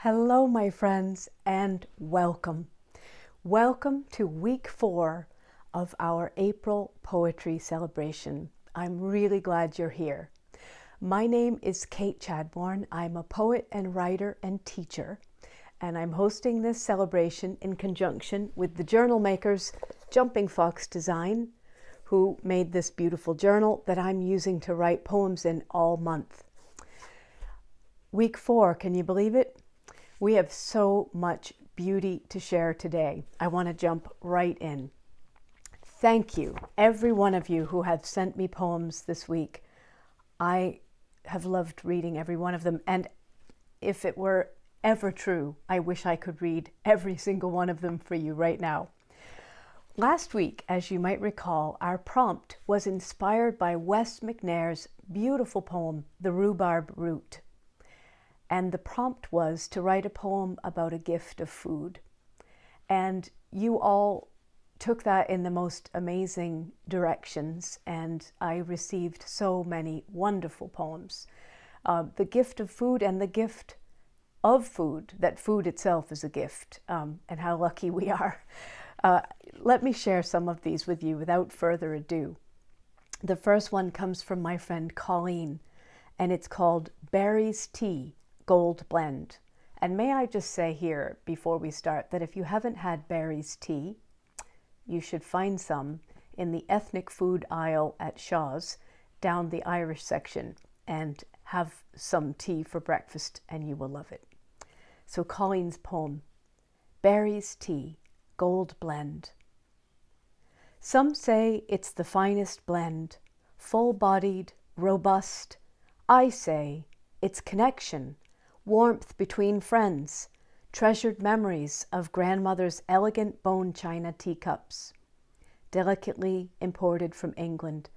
Hello, my friends, and welcome. Welcome to week 4 of our April Poetry Celebration. I'm really glad you're here. My name is Kate Chadbourne. I'm a poet and writer and teacher, and I'm hosting this celebration in conjunction with the journal makers Jumping Fox Design, who made this beautiful journal that I'm using to write poems in all month. Week 4, can you believe it? We have so much beauty to share today. I want to jump right in. Thank you, every one of you who have sent me poems this week. I have loved reading every one of them, and if it were ever true, I wish I could read every single one of them for you right now. Last week, as you might recall, our prompt was inspired by Wes McNair's beautiful poem, The Rhubarb Root. And the prompt was to write a poem about a gift of food. And you all took that in the most amazing directions, and I received so many wonderful poems. The gift of food and the gift of food, that food itself is a gift, and how lucky we are. Let me share some of these with you without further ado. The first one comes from my friend Colleen, and it's called Berries Tea, Gold Blend. And may I just say here before we start that if you haven't had Berries tea, you should find some in the ethnic food aisle at Shaw's down the Irish section and have some tea for breakfast and you will love it. So Colleen's poem, Berries Tea, Gold Blend. Some say it's the finest blend, full-bodied, robust. I say it's connection, warmth between friends, treasured memories of grandmother's elegant bone china teacups, delicately imported from England,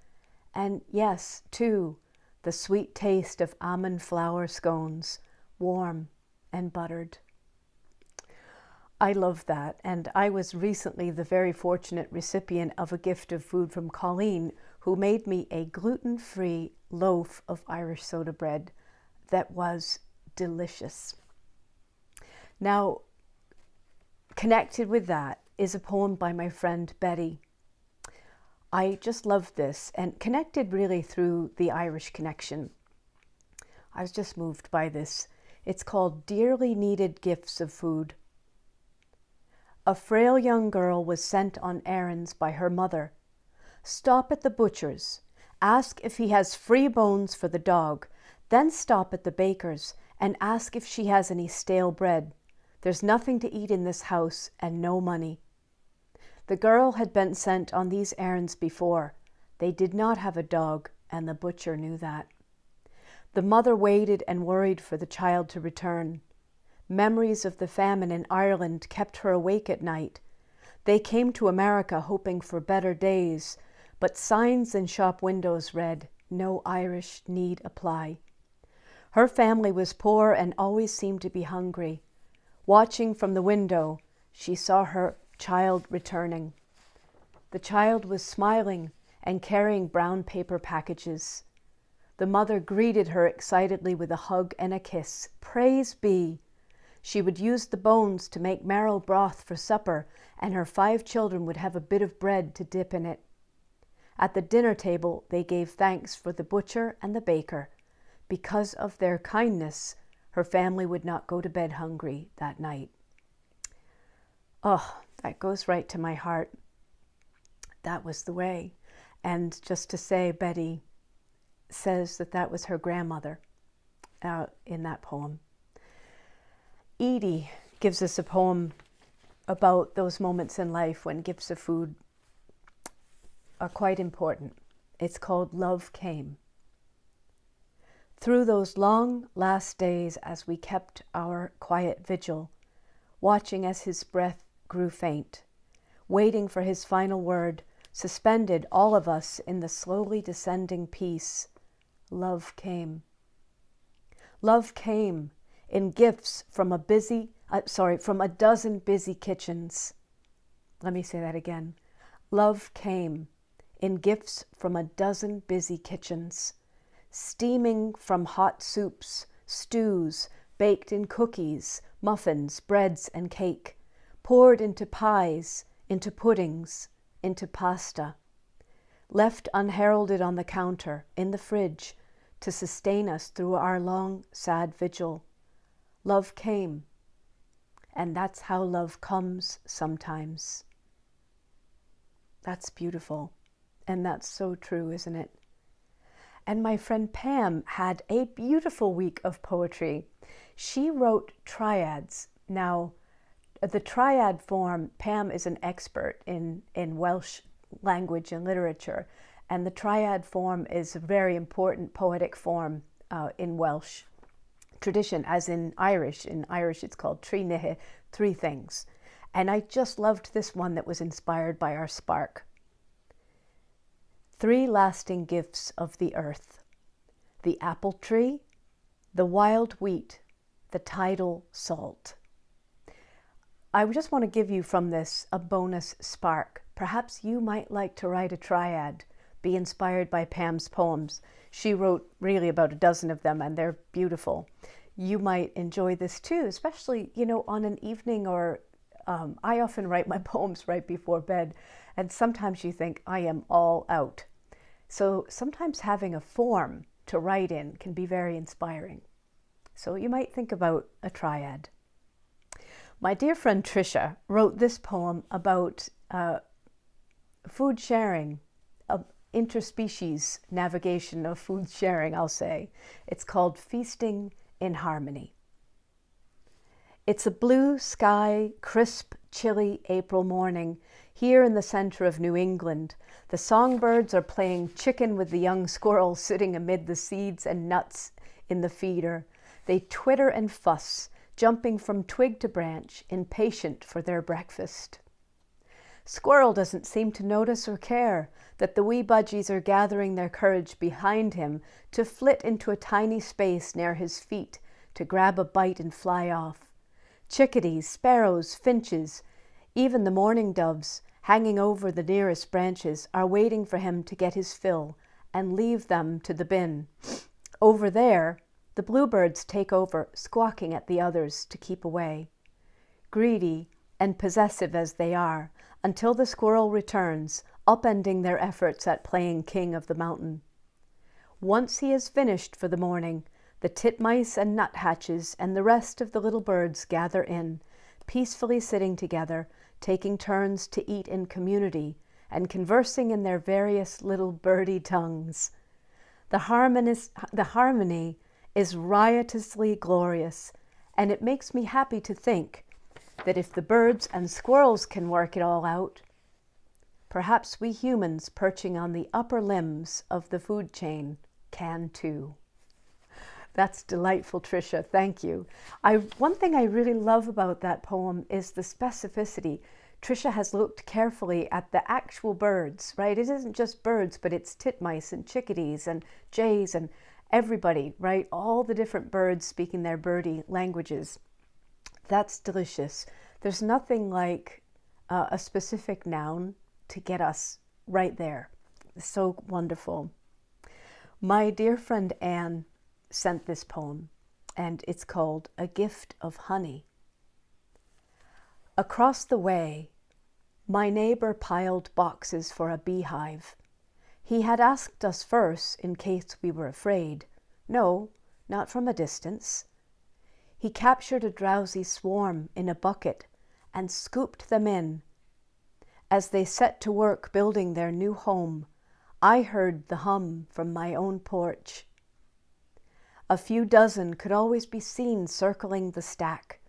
and yes, too, the sweet taste of almond flour scones, warm and buttered. I love that, and I was recently the very fortunate recipient of a gift of food from Colleen, who made me a gluten-free loaf of Irish soda bread that was delicious. Now, connected with that is a poem by my friend Betty. I just love this, and connected really through the Irish connection. I was just moved by this. It's called Dearly Needed Gifts of Food. A frail young girl was sent on errands by her mother. Stop at the butcher's, ask if he has free bones for the dog, then stop at the baker's and ask if she has any stale bread. There's nothing to eat in this house and no money. The girl had been sent on these errands before. They did not have a dog, and the butcher knew that. The mother waited and worried for the child to return. Memories of the famine in Ireland kept her awake at night. They came to America hoping for better days, but signs in shop windows read, "No Irish need apply." Her family was poor and always seemed to be hungry. Watching from the window, she saw her child returning. The child was smiling and carrying brown paper packages. The mother greeted her excitedly with a hug and a kiss. Praise be! She would use the bones to make marrow broth for supper, and her 5 children would have a bit of bread to dip in it. At the dinner table, they gave thanks for the butcher and the baker. Because of their kindness, her family would not go to bed hungry that night. Oh, that goes right to my heart. That was the way. And just to say, Betty says that that was her grandmother in that poem. Edie gives us a poem about those moments in life when gifts of food are quite important. It's called Love Came. Through those long last days as we kept our quiet vigil, watching as his breath grew faint, waiting for his final word, suspended all of us in the slowly descending peace, love came. Love came in gifts from a dozen busy kitchens. Let me say that again. Love came in gifts from a dozen busy kitchens, steaming from hot soups, stews, baked in cookies, muffins, breads and cake, poured into pies, into puddings, into pasta, left unheralded on the counter, in the fridge, to sustain us through our long, sad vigil. Love came, and that's how love comes sometimes. That's beautiful, and that's so true, isn't it? And my friend Pam had a beautiful week of poetry. She wrote triads. Now, the triad form, Pam is an expert in Welsh language and literature, and the triad form is a very important poetic form in Welsh tradition, as in Irish. In Irish, it's called Trí Nithe, three things. And I just loved this one that was inspired by our spark. Three lasting gifts of the earth: the apple tree, the wild wheat, the tidal salt. I just want to give you from this a bonus spark. Perhaps you might like to write a triad, be inspired by Pam's poems. She wrote really about a dozen of them, and they're beautiful. You might enjoy this too, especially, on an evening, or I often write my poems right before bed, and sometimes you think, I am all out. So sometimes having a form to write in can be very inspiring. So you might think about a triad. My dear friend Tricia wrote this poem about food sharing, interspecies navigation of food sharing, I'll say. It's called Feasting in Harmony. It's a blue sky, crisp, chilly April morning here in the center of New England. The songbirds are playing chicken with the young squirrels sitting amid the seeds and nuts in the feeder. They twitter and fuss, jumping from twig to branch, impatient for their breakfast. Squirrel doesn't seem to notice or care that the wee budgies are gathering their courage behind him to flit into a tiny space near his feet to grab a bite and fly off. Chickadees, sparrows, finches, even the mourning doves hanging over the nearest branches are waiting for him to get his fill and leave them to the bin. Over there, the bluebirds take over, squawking at the others to keep away. Greedy and possessive as they are, until the squirrel returns, upending their efforts at playing king of the mountain. Once he is finished for the morning, the titmice and nuthatches and the rest of the little birds gather in, peacefully sitting together, taking turns to eat in community and conversing in their various little birdie tongues. The harmony is riotously glorious, and it makes me happy to think that if the birds and squirrels can work it all out, perhaps we humans perching on the upper limbs of the food chain can too. That's delightful, Tricia. Thank you. One thing I really love about that poem is the specificity. Tricia has looked carefully at the actual birds, right? It isn't just birds, but it's titmice and chickadees and jays and everybody, right? All the different birds speaking their birdie languages. That's delicious. There's nothing like a specific noun to get us right there. It's so wonderful. My dear friend Anne sent this poem, and it's called A Gift of Honey. Across the way, my neighbor piled boxes for a beehive. He had asked us first in case we were afraid. No, not from a distance. He captured a drowsy swarm in a bucket and scooped them in. As they set to work building their new home, I heard the hum from my own porch. A few dozen could always be seen circling the stack,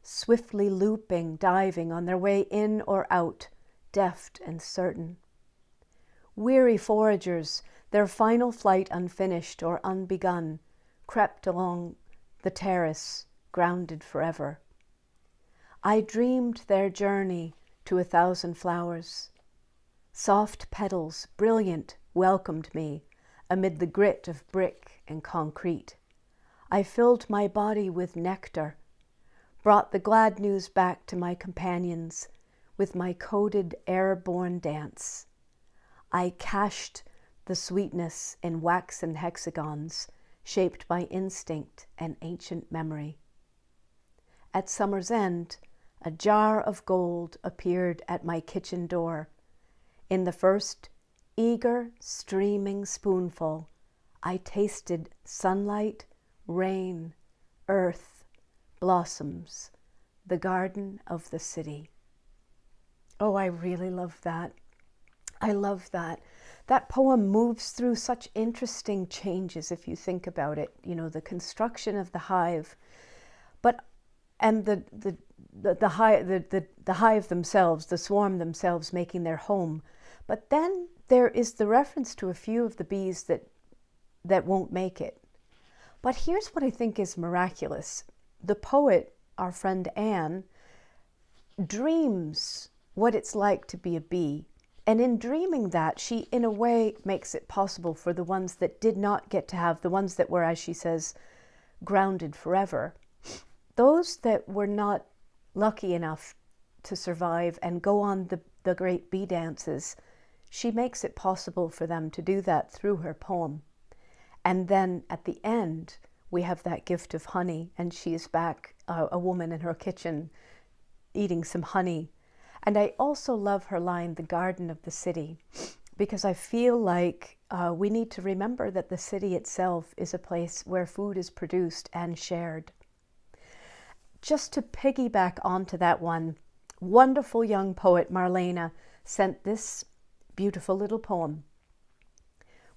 swiftly looping, diving on their way in or out, deft and certain. Weary foragers, their final flight unfinished or unbegun, crept along the terrace, grounded forever. I dreamed their journey to 1,000 flowers. Soft petals, brilliant, welcomed me amid the grit of brick and concrete. I filled my body with nectar, brought the glad news back to my companions with my coded airborne dance. I cached the sweetness in waxen hexagons shaped by instinct and ancient memory. at summer's end, a jar of gold appeared at my kitchen door. In the first eager, streaming spoonful, I tasted sunlight, rain, earth, blossoms, the garden of the city. Oh, I really love that. I love that. That poem moves through such interesting changes if you think about it. You know, the construction of the hive, and the hive themselves, the swarm themselves making their home. But then there is the reference to a few of the bees that won't make it. But here's what I think is miraculous. The poet, our friend Anne, dreams what it's like to be a bee. And in dreaming that, she, in a way, makes it possible for the ones that did not get to have, the ones that were, as she says, grounded forever. Those that were not lucky enough to survive and go on the great bee dances, she makes it possible for them to do that through her poem. And then at the end, we have that gift of honey, and she is back, a woman in her kitchen, eating some honey. And I also love her line, the garden of the city, because I feel like we need to remember that the city itself is a place where food is produced and shared. Just to piggyback onto that one, wonderful young poet Marlena sent this beautiful little poem.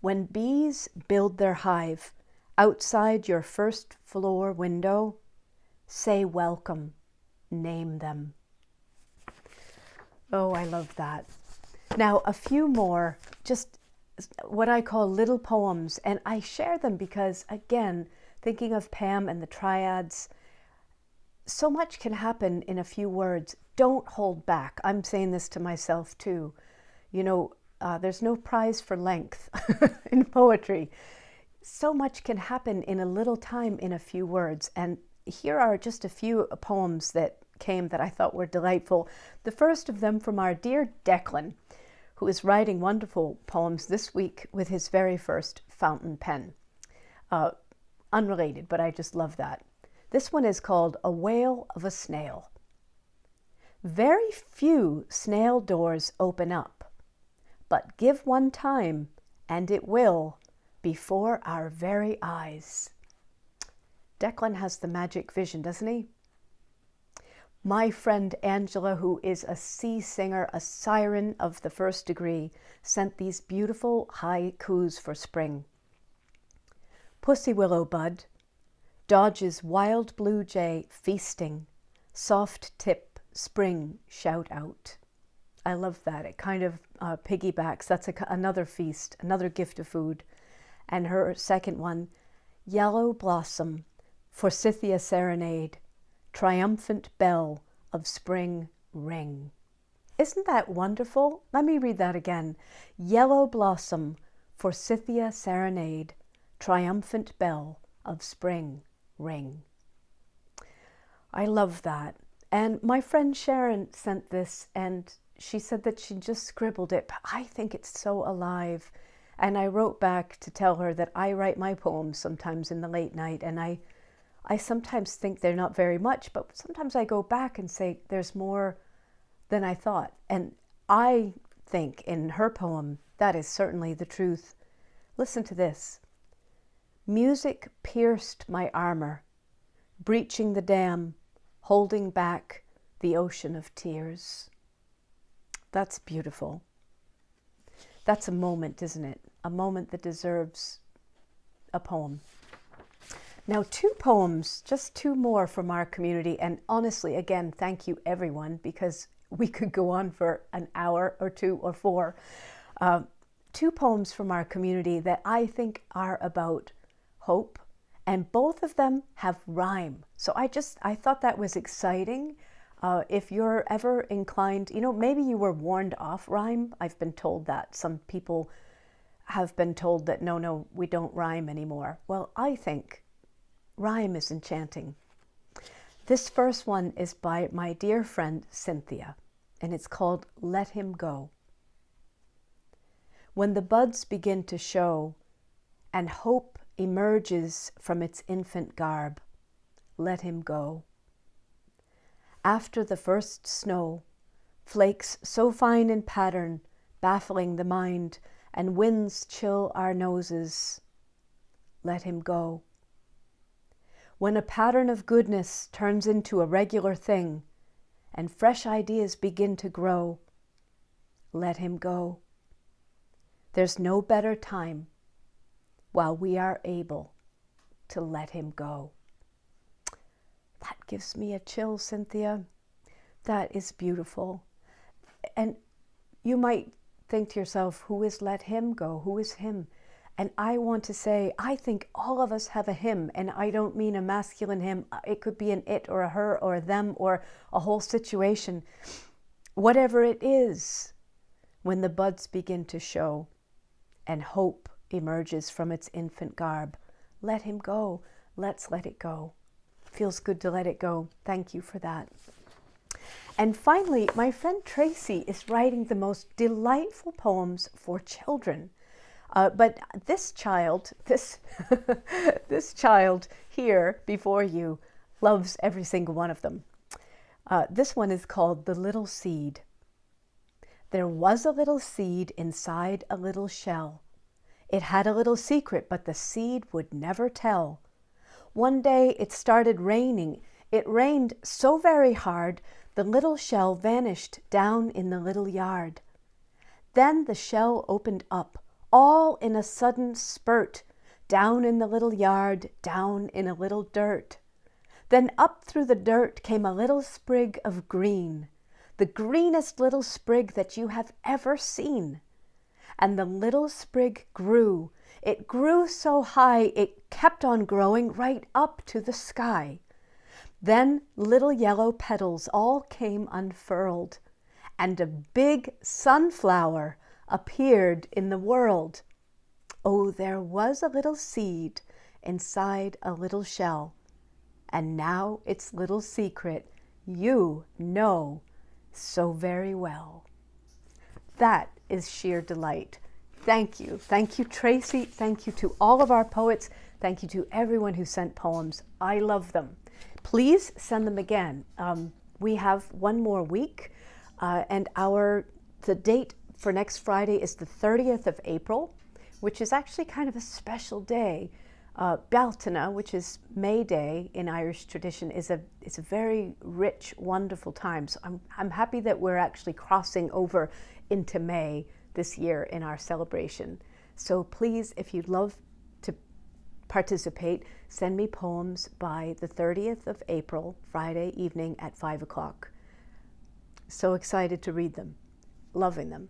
When bees build their hive outside your first floor window, say welcome, name them. Oh, I love that. Now, a few more, just what I call little poems, and I share them because, again, thinking of Pam and the triads, so much can happen in a few words. Don't hold back. I'm saying this to myself too. You know, there's no prize for length in poetry. So much can happen in a little time in a few words. And here are just a few poems that came that I thought were delightful. The first of them from our dear Declan, who is writing wonderful poems this week with his very first fountain pen. Unrelated, but I just love that. This one is called A Wail of a Snail. Very few snail doors open up, but give one time and it will before our very eyes. Declan has the magic vision, doesn't he? My friend Angela, who is a sea singer, a siren of the first degree, sent these beautiful haikus for spring. Pussy willow bud dodges wild blue jay feasting, soft tip spring shout out. I love that. It kind of piggybacks. That's another feast, another gift of food. And her second one, yellow blossom, forsythia serenade, triumphant bell of spring ring. Isn't that wonderful? Let me read that again. Yellow blossom, forsythia serenade, triumphant bell of spring ring. I love that. And my friend Sharon sent this, and she said that she just scribbled it, but I think it's so alive. And I wrote back to tell her that I write my poems sometimes in the late night, and I sometimes think they're not very much, but sometimes I go back and say there's more than I thought. And I think in her poem, that is certainly the truth. Listen to this. Music pierced my armor, breaching the dam, holding back the ocean of tears. That's beautiful. That's a moment, isn't it? A moment that deserves a poem. Now, two poems, just two more from our community. And honestly, again, thank you everyone, because we could go on for an hour or two or four. Two poems from our community that I think are about hope, and both of them have rhyme. So I thought that was exciting. If you're ever inclined, maybe you were warned off rhyme. I've been told that. Some people have been told that, no, we don't rhyme anymore. Well, I think rhyme is enchanting. This first one is by my dear friend Cynthia, and it's called Let Him Go. When the buds begin to show and hope emerges from its infant garb, let him go. after the first snow, flakes so fine in pattern, baffling the mind, and winds chill our noses. Let him go. When a pattern of goodness turns into a regular thing, and fresh ideas begin to grow, let him go. There's no better time while we are able to let him go. That gives me a chill, Cynthia. That is beautiful. And you might think to yourself, who is let him go? Who is him? And I want to say, I think all of us have a him, and I don't mean a masculine him. It could be an it or a her or a them or a whole situation. Whatever it is, when the buds begin to show and hope emerges from its infant garb, let him go. Let's let it go. Feels good to let it go. Thank you for that. And finally, my friend Tracy is writing the most delightful poems for children. But this child, this child here before you, loves every single one of them. This one is called The Little Seed. There was a little seed inside a little shell. It had a little secret, but the seed would never tell. One day it started raining. It rained so very hard, the little shell vanished down in the little yard. Then the shell opened up, all in a sudden spurt, down in the little yard, down in a little dirt. Then up through the dirt came a little sprig of green, the greenest little sprig that you have ever seen. And the little sprig grew. It grew so high, it kept on growing right up to the sky. Then little yellow petals all came unfurled, and a big sunflower appeared in the world. Oh, there was a little seed inside a little shell, and now its little secret you know so very well. That is sheer delight. Thank you. Thank you, Tracy. Thank you to all of our poets. Thank you to everyone who sent poems. I love them. Please send them again. We have one more week, and the date for next Friday is the 30th of April, which is actually kind of a special day. Bealtaine, which is May Day in Irish tradition, is a very rich, wonderful time. So I'm happy that we're actually crossing over into May this year in our celebration. So please, if you'd love to participate, send me poems by the 30th of April, Friday evening at 5 o'clock. So excited to read them, loving them.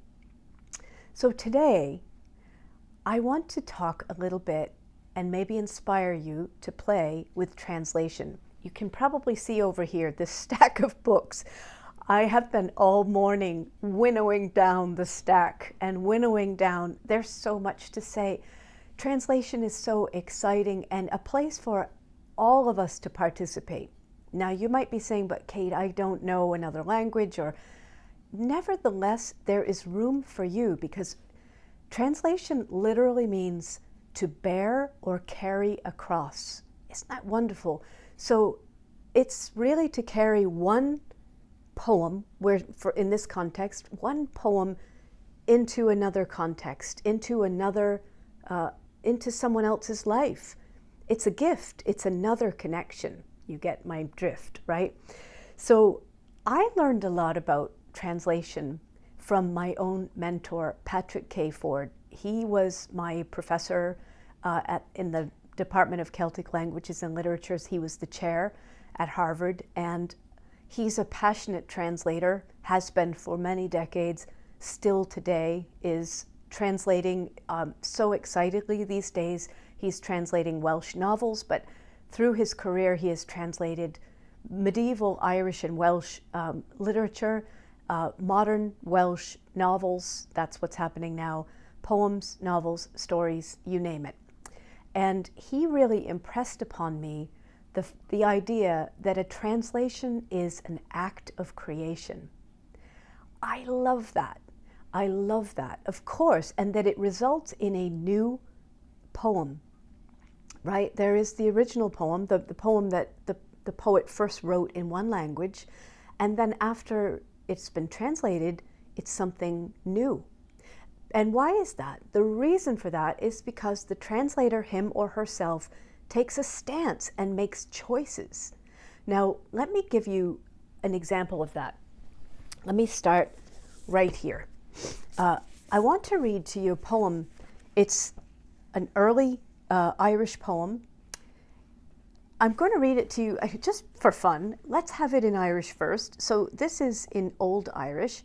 So today, I want to talk a little bit and maybe inspire you to play with translation. You can probably see over here this stack of books. I have been all morning winnowing down the stack and winnowing down. There's so much to say. Translation is so exciting and a place for all of us to participate. Now you might be saying, but Kate, I don't know another language, or nevertheless, there is room for you, because translation literally means to bear or carry a cross. Isn't that wonderful? So it's really to carry one poem, in this context, one poem into another context, into someone else's life. It's a gift. It's another connection. You get my drift, right? So I learned a lot about translation from my own mentor, Patrick K. Ford. He was my professor in the Department of Celtic Languages and Literatures. He was the chair at Harvard, and he's a passionate translator, has been for many decades, still today is translating so excitedly these days. He's translating Welsh novels, but through his career he has translated medieval Irish and Welsh literature, modern Welsh novels, that's what's happening now, poems, novels, stories, you name it. And he really impressed upon me the idea that a translation is an act of creation. I love that. I love that, of course, and that it results in a new poem, right? There is the original poem, the poem that the poet first wrote in one language, And then after it's been translated, it's something new. And why is that? The reason for that is because the translator, him or herself, takes a stance and makes choices. Now, let me give you an example of that. Let me start right here. I want to read to you a poem. It's an early Irish poem. I'm going to read it to you just for fun. Let's have it in Irish first. So this is in Old Irish.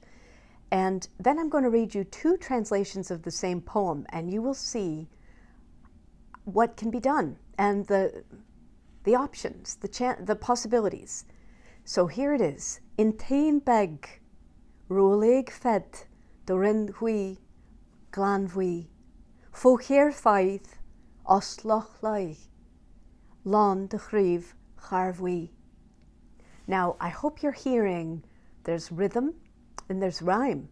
And then I'm going to read you two translations of the same poem, and you will see what can be done and the options, the possibilities. So here it is. In tain beg, rolig fed, dorin hui, glan hui, fo hier faith, osloch lai, lon de chriv charvui. Now, I hope you're hearing there's rhythm and there's rhyme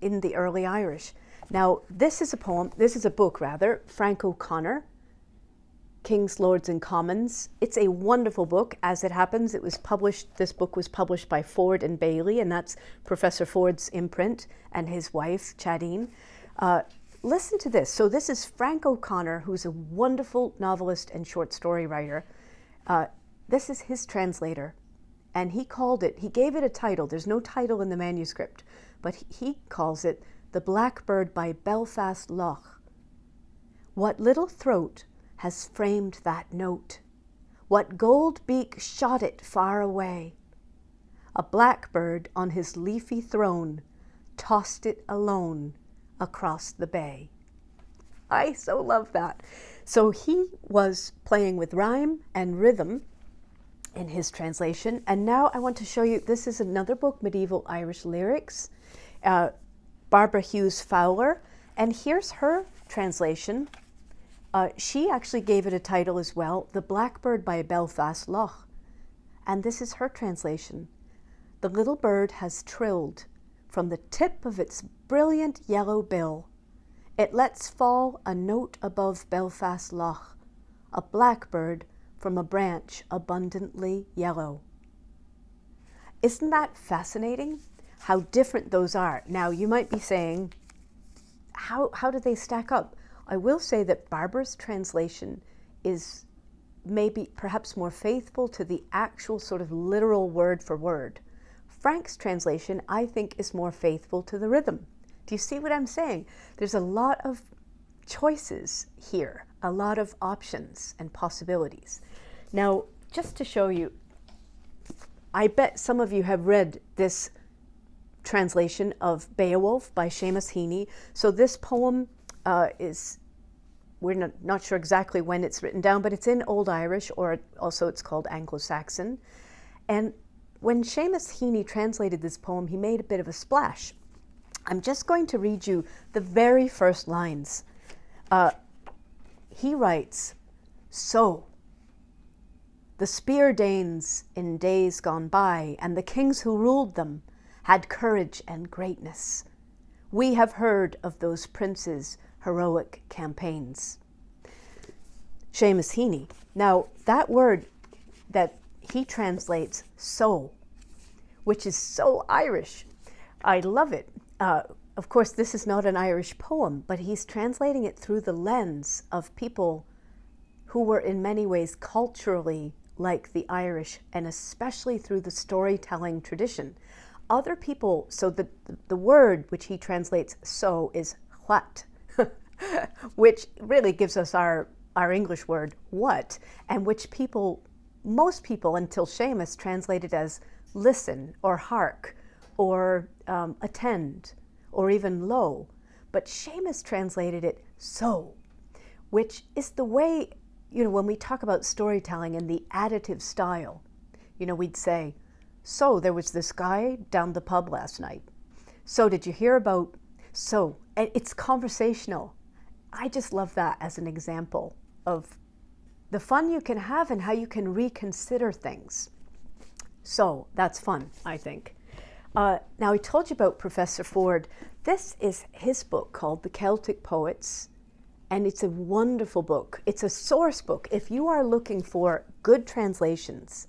in the early Irish. Now, this is a book rather, Frank O'Connor, Kings, Lords and Commons. It's a wonderful book. As it happens, this book was published by Ford and Bailey, and that's Professor Ford's imprint, and his wife, Chadine. Listen to this. So this is Frank O'Connor, who's a wonderful novelist and short story writer. This is his translator, and he gave it a title. There's no title in the manuscript, but he calls it The Blackbird by Belfast Lough. What little throat has framed that note? What gold beak shot it far away? A blackbird on his leafy throne tossed it alone across the bay. I so love that. So he was playing with rhyme and rhythm in his translation. And now I want to show you, this is another book, Medieval Irish Lyrics, Barbara Hughes Fowler. And here's her translation. She actually gave it a title as well, The Blackbird by Belfast Lough. And this is her translation. The little bird has trilled from the tip of its brilliant yellow bill. It lets fall a note above Belfast Lough, a blackbird from a branch abundantly yellow. Isn't that fascinating? How different those are. Now, you might be saying, how do they stack up? I will say that Barbara's translation is maybe perhaps more faithful to the actual sort of literal word for word. Frank's translation, I think, is more faithful to the rhythm. Do you see what I'm saying? There's a lot of choices here, a lot of options and possibilities. Now, just to show you, I bet some of you have read this translation of Beowulf by Seamus Heaney. So this poem we're not sure exactly when it's written down, but it's in Old Irish, or also it's called Anglo-Saxon. And when Seamus Heaney translated this poem, he made a bit of a splash. I'm just going to read you the very first lines. He writes, "So, the Spear Danes in days gone by, and the kings who ruled them, had courage and greatness. We have heard of those princes' heroic campaigns." Seamus Heaney. Now, that word that he translates "so," which is so Irish, I love it. Of course, this is not an Irish poem, but he's translating it through the lens of people who were in many ways culturally like the Irish, and especially through the storytelling tradition. Other people, so the word which he translates "so" is "what," which really gives us our English word "what," and which most people until Seamus translated as listen or hark or attend or even lo. But Seamus translated it "so," which is the way, when we talk about storytelling and the additive style, we'd say, "So there was this guy down the pub last night. So did you hear about," so it's conversational. I just love that as an example of the fun you can have and how you can reconsider things. So that's fun, I think. Now, I told you about Professor Ford. This is his book called The Celtic Poets, and it's a wonderful book. It's a source book. If you are looking for good translations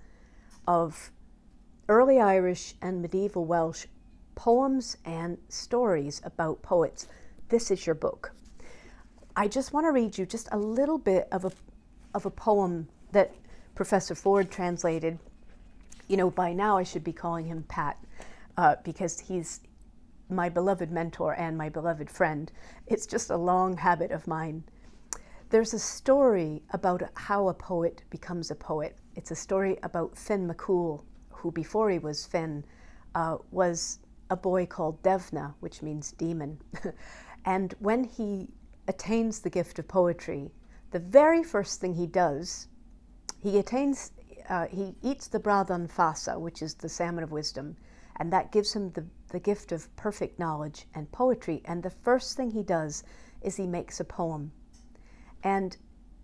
of early Irish and medieval Welsh poems and stories about poets. This is your book. I just want to read you just a little bit of a poem that Professor Ford translated. You know, by now I should be calling him Pat because he's my beloved mentor and my beloved friend. It's just a long habit of mine. There's a story about how a poet becomes a poet. It's a story about Finn McCool, who before he was Finn was a boy called Devna, which means demon. And when he attains the gift of poetry, the very first thing he does, he eats the bradhan fasa, which is the salmon of wisdom, and that gives him the gift of perfect knowledge and poetry. And the first thing he does is he makes a poem. And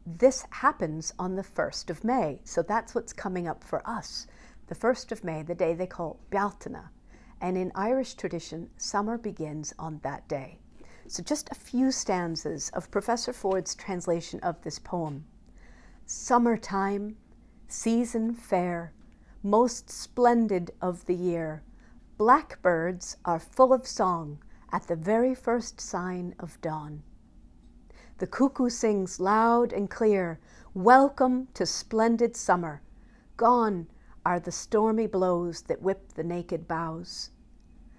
this happens on the 1st of May. So that's what's coming up for us. The 1st of May, the day they call Bealtaine. And in Irish tradition, summer begins on that day. So just a few stanzas of Professor Ford's translation of this poem. Summertime, season fair, most splendid of the year, blackbirds are full of song at the very first sign of dawn. The cuckoo sings loud and clear, welcome to splendid summer. Gone are the stormy blows that whip the naked boughs.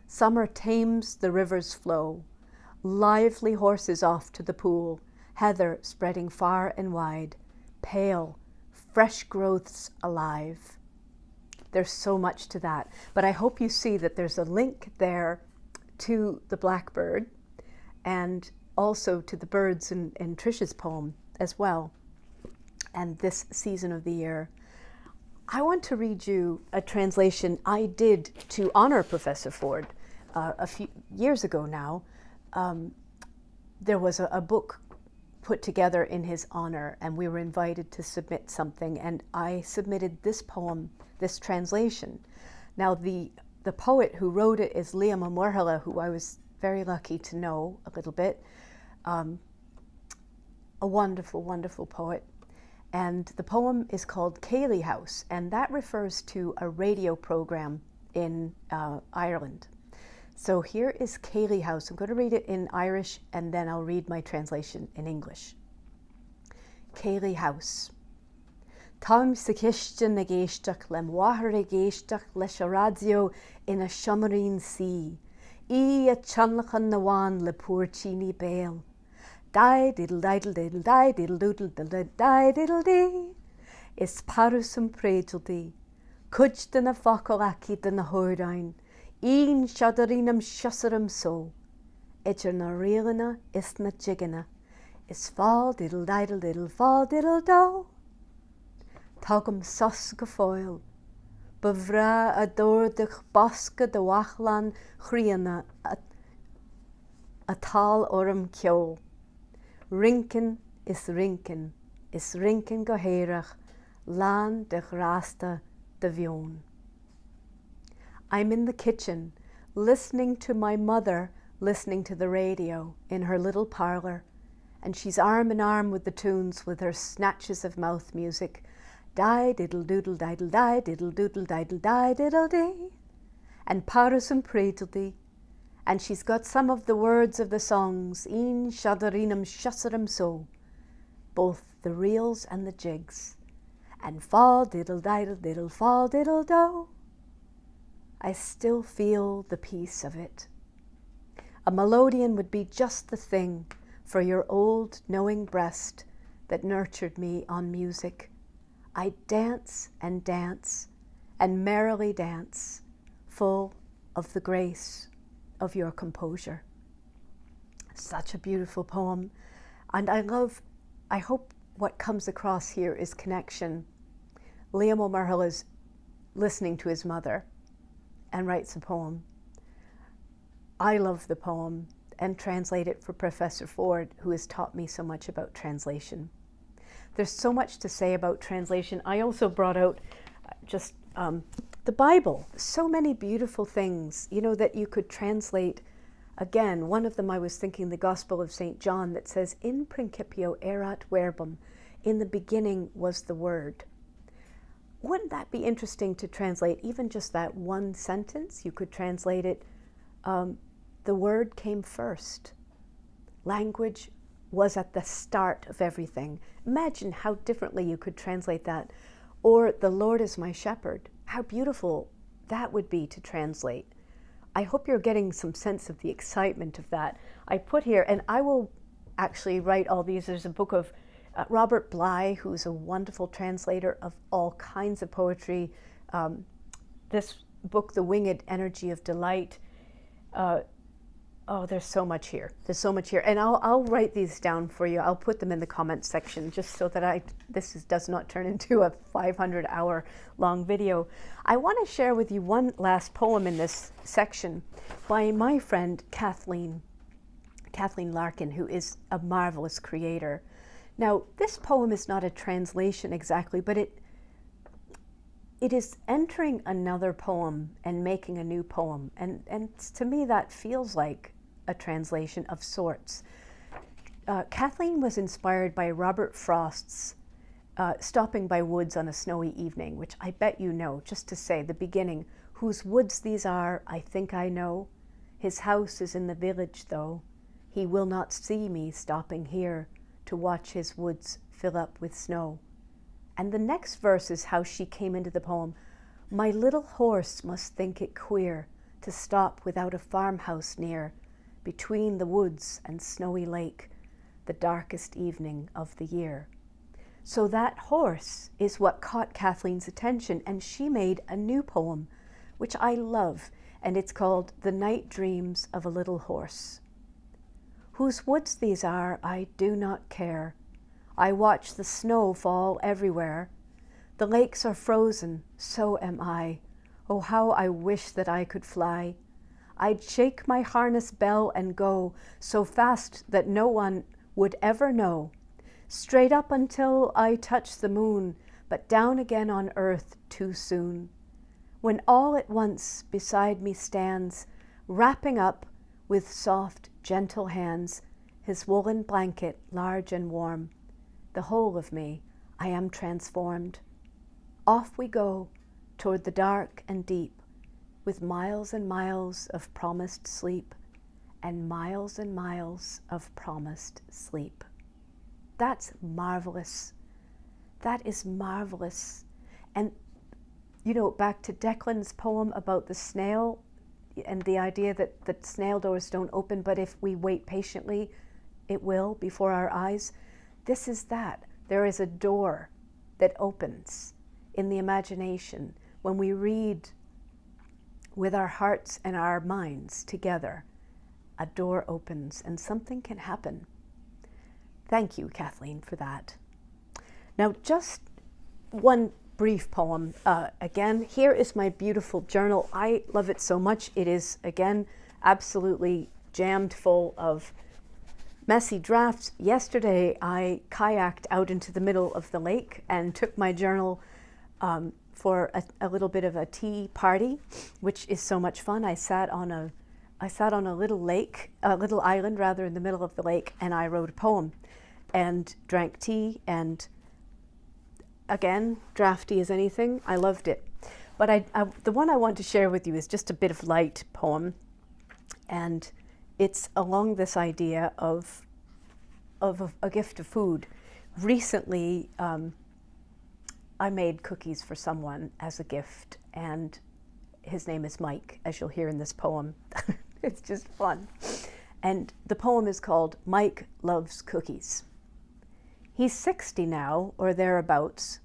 Summer tames the river's flow, lively horses off to the pool, heather spreading far and wide, pale, fresh growths alive. There's so much to that, but I hope you see that there's a link there to the blackbird and also to the birds in Trish's poem as well, and this season of the year. I want to read you a translation I did to honor Professor Ford a few years ago now. There was a book put together in his honor, and we were invited to submit something, and I submitted this poem, this translation. Now the poet who wrote it is Liam O'Murhala, who I was very lucky to know a little bit. A wonderful, wonderful poet. And the poem is called Cayley House, and that refers to a radio program in Ireland. So here is Cayley House. I'm going to read it in Irish and then I'll read my translation in English. Cayley House. Táim sa ciste na géisteach le mhathar a géisteach leis a radio ina siomraín sí. Í a tseanlachan na bháin le puirtíní béal. Die diddle diddle diddle die diddle doodle diddle die diddle dee. Is parusum prédildi. Cuj den a facolaki den a hórdain. Een shadarinam shasaram so. Edger na reelina is na jigana. Is fall diddle diddle diddle fall diddle do. Tagum sus gefoil. Bevra a doordich baske de wachlan chriana a tal orm kjol. Rinken is rinken goheirach, lan de grasta de vion. I'm in the kitchen, listening to my mother listening to the radio in her little parlour, and she's arm in arm with the tunes with her snatches of mouth music. Die diddle doodle diddle die diddle doodle diddle die diddle dee. And parus and predildy. And she's got some of the words of the songs, een shadarinam shasaram so, both the reels and the jigs, and fall diddle diddle fall diddle do. I still feel the peace of it. A melodeon would be just the thing for your old knowing breast that nurtured me on music. I dance and dance and merrily dance, full of the grace of your composure. Such a beautiful poem. And I hope what comes across here is connection. Liam O'Murhala is listening to his mother and writes a poem. I love the poem and translate it for Professor Ford, who has taught me so much about translation. There's so much to say about translation. I also brought out just the Bible, so many beautiful things, that you could translate. Again, one of them I was thinking the Gospel of St. John that says, in principio erat verbum, in the beginning was the Word. wouldn't that be interesting to translate even just that one sentence? You could translate it, the word came first. Language was at the start of everything. Imagine how differently you could translate that. Or the Lord is my shepherd. How beautiful that would be to translate. I hope you're getting some sense of the excitement of that. I put here, and I will actually write all these. There's a book of Robert Bly, who's a wonderful translator of all kinds of poetry. This book, The Winged Energy of Delight. Oh, there's so much here. There's so much here. And I'll write these down for you. I'll put them in the comments section just so that this does not turn into a 500-hour long video. I want to share with you one last poem in this section by my friend Kathleen Larkin, who is a marvelous creator. Now, this poem is not a translation exactly, but it is entering another poem and making a new poem. And to me, that feels like a translation of sorts. Kathleen was inspired by Robert Frost's Stopping by Woods on a Snowy Evening, which I bet you know, just to say the beginning. Whose woods these are, I think I know. His house is in the village, though. He will not see me stopping here to watch his woods fill up with snow. And the next verse is how she came into the poem. My little horse must think it queer to stop without a farmhouse near, between the woods and snowy lake, the darkest evening of the year. So that horse is what caught Kathleen's attention, and she made a new poem, which I love, and it's called The Night Dreams of a Little Horse. Whose woods these are, I do not care. I watch the snow fall everywhere. The lakes are frozen, so am I. Oh, how I wish that I could fly. I'd shake my harness bell and go so fast that no one would ever know. Straight up until I touch the moon, but down again on earth too soon. When all at once beside me stands, wrapping up with soft, gentle hands, his woolen blanket large and warm. The whole of me, I am transformed. Off we go toward the dark and deep, with miles and miles of promised sleep, and miles of promised sleep. That's marvelous. That is marvelous. And, you know, back to Declan's poem about the snail and the idea that the snail doors don't open, but if we wait patiently, it will before our eyes. This is that. There is a door that opens in the imagination when we read with our hearts and our minds together. A door opens and something can happen. Thank you, Kathleen, for that. Now, just one brief poem. Again, here is my beautiful journal. I love it so much. It is, again, absolutely jammed full of messy drafts. Yesterday, I kayaked out into the middle of the lake and took my journal for a little bit of a tea party, which is so much fun. I sat on a little lake, a little island rather, in the middle of the lake, and I wrote a poem and drank tea, and again, drafty as anything. I loved it. But the one I want to share with you is just a bit of light poem, and it's along this idea of a gift of food. Recently, I made cookies for someone as a gift, and his name is Mike, as you'll hear in this poem. It's just fun. And the poem is called Mike Loves Cookies. He's 60 now, or thereabouts,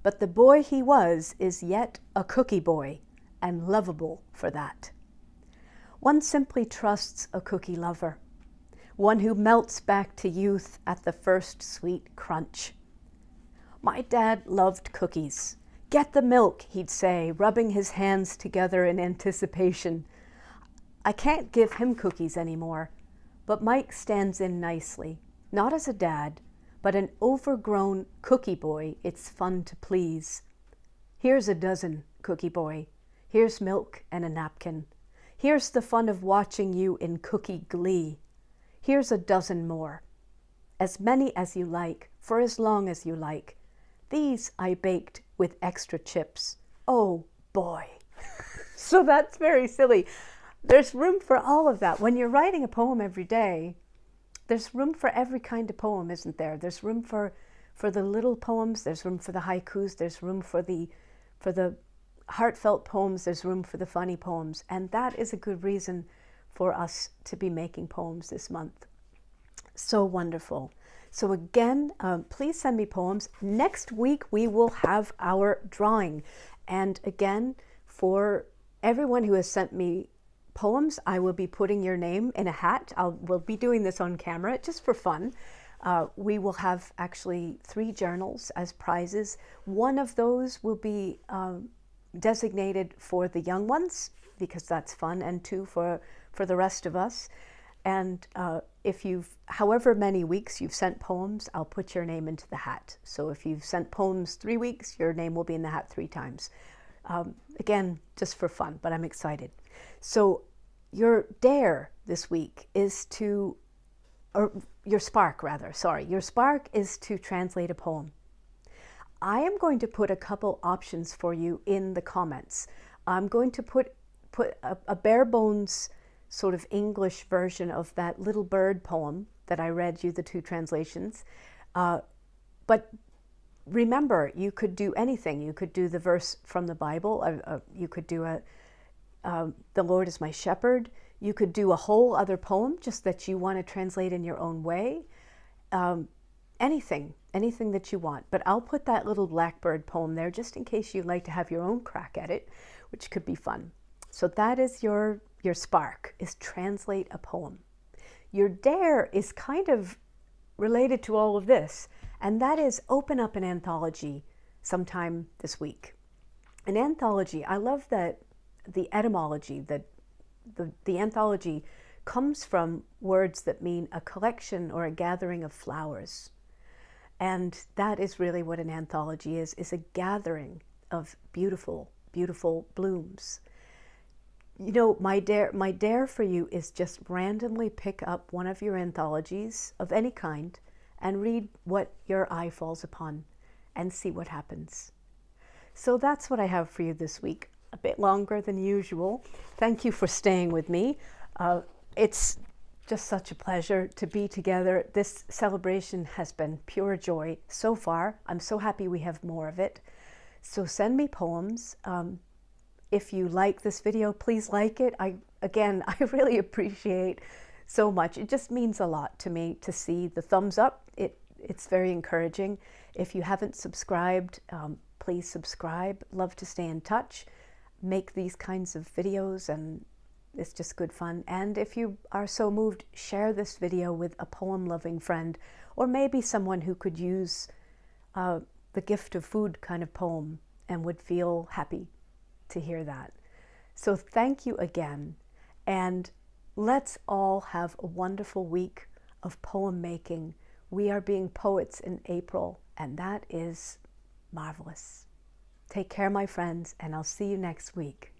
but the boy he was is yet a cookie boy, and lovable for that. One simply trusts a cookie lover, one who melts back to youth at the first sweet crunch. My dad loved cookies. Get the milk, he'd say, rubbing his hands together in anticipation. I can't give him cookies anymore, but Mike stands in nicely, not as a dad, but an overgrown cookie boy it's fun to please. Here's a dozen, cookie boy. Here's milk and a napkin. Here's the fun of watching you in cookie glee. Here's a dozen more. As many as you like, for as long as you like. These I baked with extra chips. Oh boy. So that's very silly. There's room for all of that. When you're writing a poem every day, there's room for every kind of poem, isn't there? There's room for the little poems, there's room for the haikus, there's room for the heartfelt poems, there's room for the funny poems. And that is a good reason for us to be making poems this month. So wonderful. So again, please send me poems. Next week we will have our drawing. And again, for everyone who has sent me poems, I will be putting your name in a hat. We'll be doing this on camera just for fun. We will have actually 3 journals as prizes. One of those will be designated for the young ones, because that's fun, and 2 for the rest of us. And if however many weeks you've sent poems, I'll put your name into the hat. So if you've sent poems 3 weeks, your name will be in the hat 3 times. Again, just for fun, but I'm excited. So your dare this week is or your spark rather, sorry. Your spark is to translate a poem. I am going to put a couple options for you in the comments. I'm going to put a bare bones sort of English version of that little bird poem that I read you the 2 translations. But remember, you could do anything. You could do the verse from the Bible. You could do the Lord is my shepherd. You could do a whole other poem just that you want to translate in your own way. Anything that you want. But I'll put that little blackbird poem there just in case you'd like to have your own crack at it, which could be fun. So that is your spark, is translate a poem. Your dare is kind of related to all of this, and that is open up an anthology sometime this week. An anthology, I love that the etymology, that the anthology comes from words that mean a collection or a gathering of flowers. And that is really what an anthology is a gathering of beautiful, beautiful blooms. You know, my dare for you is just randomly pick up one of your anthologies of any kind and read what your eye falls upon and see what happens. So that's what I have for you this week. A bit longer than usual. Thank you for staying with me. It's just such a pleasure to be together. This celebration has been pure joy so far. I'm so happy we have more of it. So send me poems. If you like this video, please like it. I really appreciate so much. It just means a lot to me to see the thumbs up. It's very encouraging. If you haven't subscribed, please subscribe. Love to stay in touch. Make these kinds of videos, and it's just good fun. And if you are so moved, share this video with a poem-loving friend, or maybe someone who could use the gift of food kind of poem and would feel happy to hear that. So thank you again, and let's all have a wonderful week of poem making. We are being poets in April, and that is marvelous. Take care, my friends, and I'll see you next week.